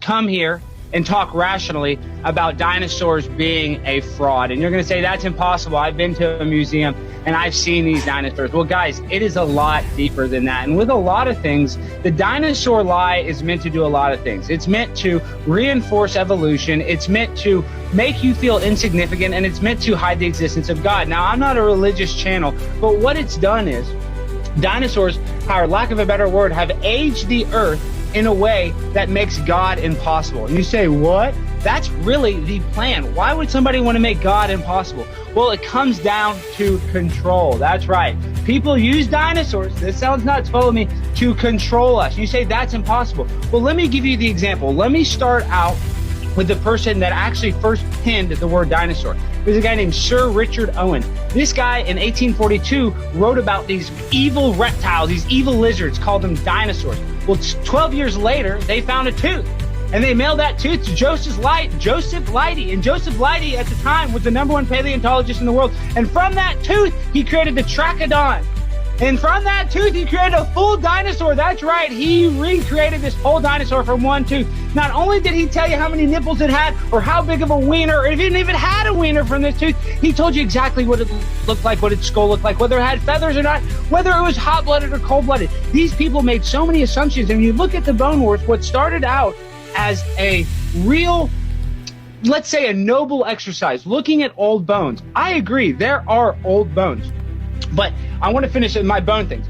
come here and talk rationally about dinosaurs being a fraud. And you're going to say, that's impossible. I've been to a museum and I've seen these dinosaurs. Well, guys, it is a lot deeper than that. And with a lot of things, the dinosaur lie is meant to do a lot of things. It's meant to reinforce evolution. It's meant to make you feel insignificant, and it's meant to hide the existence of God. Now, I'm not a religious channel, but what it's done is dinosaurs, for lack of a better word, have aged the earth in a way that makes God impossible. And you say, what? That's really the plan. Why would somebody want to make God impossible? Well, it comes down to control. That's right. People use dinosaurs, this sounds nuts, follow me, to control us. You say that's impossible. Well, let me give you the example. Let me start out with the person that actually first penned the word dinosaur. There's a guy named Sir Richard Owen. This guy in 1842 wrote about these evil reptiles, these evil lizards, called them dinosaurs. Well, 12 years later, they found a tooth, and they mailed that tooth to Joseph Leidy. And Joseph Leidy at the time was the #1 paleontologist in the world. And from that tooth, he created the Trachodon. And from that tooth, he created a full dinosaur. That's right. He recreated this whole dinosaur from one tooth. Not only did he tell you how many nipples it had, or how big of a wiener, or even if it had a wiener from this tooth, he told you exactly what it looked like, what its skull looked like, whether it had feathers or not, whether it was hot-blooded or cold-blooded. These people made so many assumptions. And when you look at the bone wars, what started out as a real, let's say, a noble exercise, looking at old bones. I agree, there are old bones. But I want to finish with my bone things,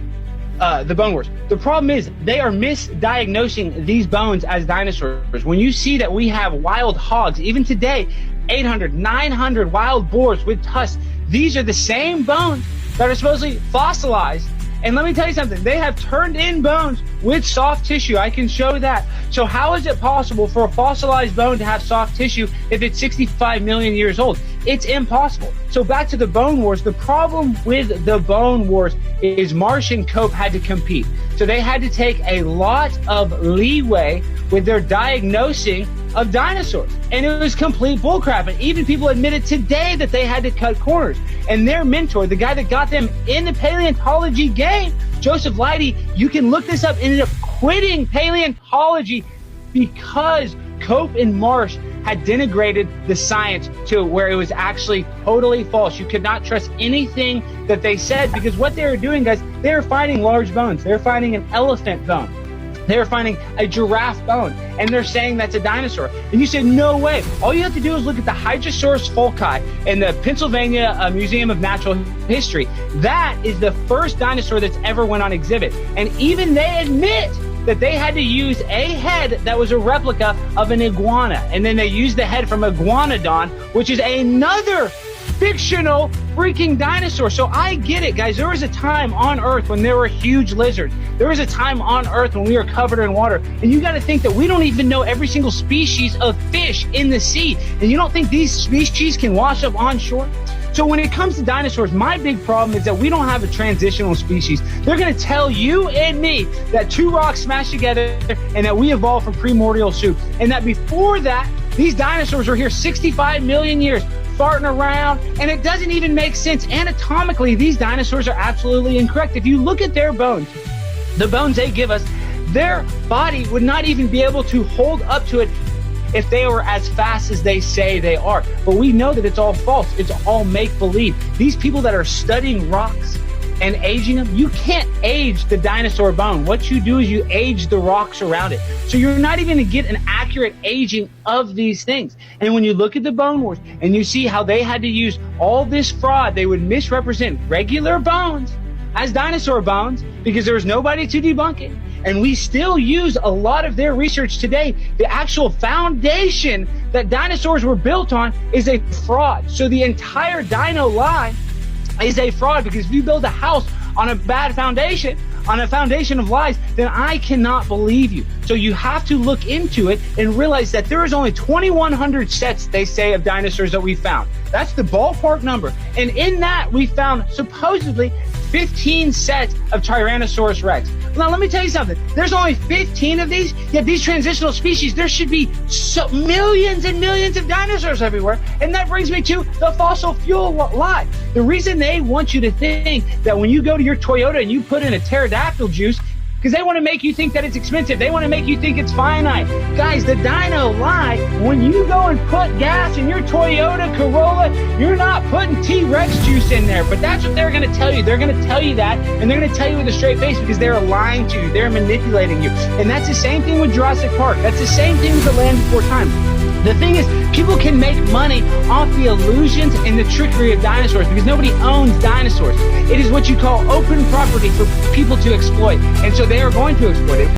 the bone wars. The problem is they are misdiagnosing these bones as dinosaurs. When you see that we have wild hogs, even today, 800, 900 wild boars with tusks, these are the same bones that are supposedly fossilized. And let me tell you something, they have turned in bones with soft tissue. I can show that. So how is it possible for a fossilized bone to have soft tissue if it's 65 million years old? It's impossible. So back to the bone wars. The problem with the bone wars is Marsh and Cope had to compete. So they had to take a lot of leeway with their diagnosing of dinosaurs. And it was complete bullcrap. And even people admitted today that they had to cut corners. And their mentor, the guy that got them in the paleontology game, Joseph Leidy, you can look this up, ended up quitting paleontology because Cope and Marsh had denigrated the science to where it was actually totally false. You could not trust anything that they said, because what they were doing, guys, they were finding large bones. They're finding an elephant bone. They're finding a giraffe bone, and they're saying that's a dinosaur. And you say, no way. All you have to do is look at the Hydrosaurus fulci in the Pennsylvania Museum of Natural History. That is the first dinosaur that's ever went on exhibit. And even they admit that they had to use a head that was a replica of an iguana. And then they used the head from Iguanodon, which is another fictional freaking dinosaur. So I get it, guys. There was a time on Earth when there were huge lizards. There was a time on Earth when we were covered in water. And you got to think that we don't even know every single species of fish in the sea. And you don't think these species can wash up on shore? So when it comes to dinosaurs, my big problem is that we don't have a transitional species. They're going to tell you and me that two rocks smashed together and that we evolved from primordial soup. And that before that, these dinosaurs were here 65 million years, farting around, and it doesn't even make sense. Anatomically, these dinosaurs are absolutely incorrect. If you look at their bones, the bones they give us, their body would not even be able to hold up to it if they were as fast as they say they are. But we know that it's all false. It's all make-believe. These people that are studying rocks and aging them, you can't age the dinosaur bone. What you do is you age the rocks around it. So you're not even going to get an accurate aging of these things. And when you look at the bone wars and you see how they had to use all this fraud, they would misrepresent regular bones as dinosaur bones because there was nobody to debunk it. And we still use a lot of their research today. The actual foundation that dinosaurs were built on is a fraud. So the entire dino lie is a fraud, because if you build a house on a bad foundation, on a foundation of lies, then I cannot believe you. So you have to look into it and realize that there is only 2,100 sets, they say, of dinosaurs that we found. That's the ballpark number. And in that, we found supposedly 15 sets of Tyrannosaurus Rex. Now, let me tell you something. There's only 15 of these, yet these transitional species, there should be millions and millions of dinosaurs everywhere. And that brings me to the fossil fuel lie. The reason they want you to think that when you go to your Toyota and you put in a pterodactyl juice, because they want to make you think that it's expensive. They want to make you think it's finite. Guys, the Dino lie, when you go and put gas in your Toyota Corolla, you're not putting T-Rex juice in there. But that's what they're going to tell you. They're going to tell you that, and they're going to tell you with a straight face because they're lying to you. They're manipulating you. And that's the same thing with Jurassic Park. That's the same thing with The Land Before Time. The thing is, people can make money off the illusions and the trickery of dinosaurs because nobody owns dinosaurs. It is what you call open property for people to exploit. And so they are going to exploit it.